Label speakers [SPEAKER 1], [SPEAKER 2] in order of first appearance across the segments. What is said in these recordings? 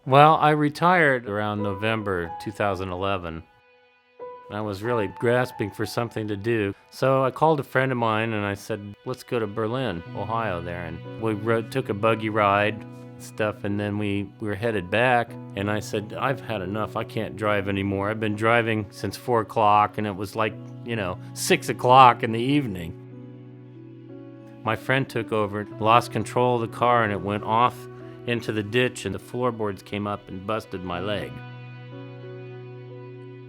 [SPEAKER 1] Well, I retired around November 2011. I was really grasping for something to do. So I called a friend of mine and I said, let's go to Berlin, Ohio there. And we took a buggy ride, stuff, and then we were headed back. And I said, I've had enough. I can't drive anymore. I've been driving since 4 o'clock and it was like, 6 o'clock in the evening. My friend took over, lost control of the car, and it went off into the ditch, and the floorboards came up and busted my leg.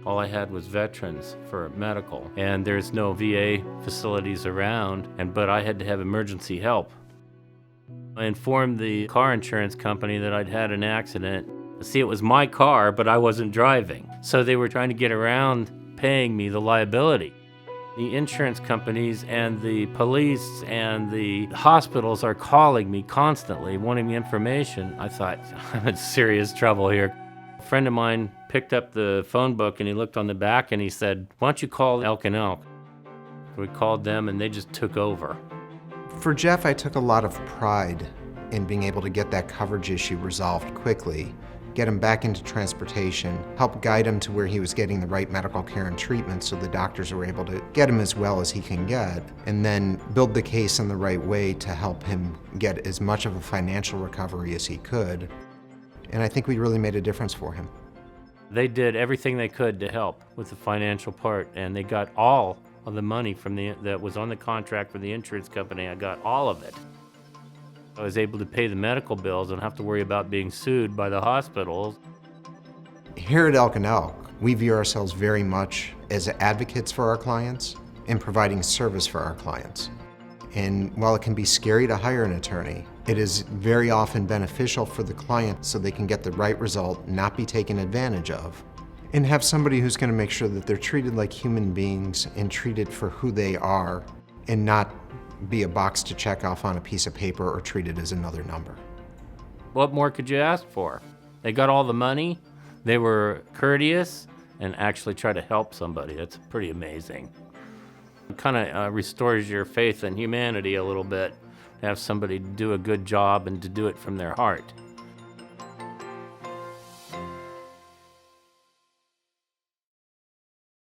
[SPEAKER 1] All I had was veterans for medical, and there's no VA facilities around, but I had to have emergency help. I informed the car insurance company that I'd had an accident. See, it was my car, but I wasn't driving. So they were trying to get around paying me the liability. The insurance companies and the police and the hospitals are calling me constantly, wanting me information. I thought, I'm in serious trouble here. A friend of mine picked up the phone book and he looked on the back and he said, why don't you call Elk and Elk? We called them and they just took over.
[SPEAKER 2] For Jeff, I took a lot of pride in being able to get that coverage issue resolved quickly, get him back into transportation, help guide him to where he was getting the right medical care and treatment so the doctors were able to get him as well as he can get, and then build the case in the right way to help him get as much of a financial recovery as he could. And I think we really made a difference for him.
[SPEAKER 1] They did everything they could to help with the financial part, and they got all of the money from that was on the contract for the insurance company. I got all of it. I was able to pay the medical bills and have to worry about being sued by the hospitals.
[SPEAKER 2] Here at Elk and Elk, we view ourselves very much as advocates for our clients and providing service for our clients. And while it can be scary to hire an attorney, it is very often beneficial for the client so they can get the right result, not be taken advantage of, and have somebody who's going to make sure that they're treated like human beings and treated for who they are and not be a box to check off on a piece of paper or treated as another number.
[SPEAKER 1] What more could you ask for? They got all the money, they were courteous, and actually tried to help somebody. That's pretty amazing. It kind of restores your faith in humanity a little bit, to have somebody do a good job and to do it from their heart.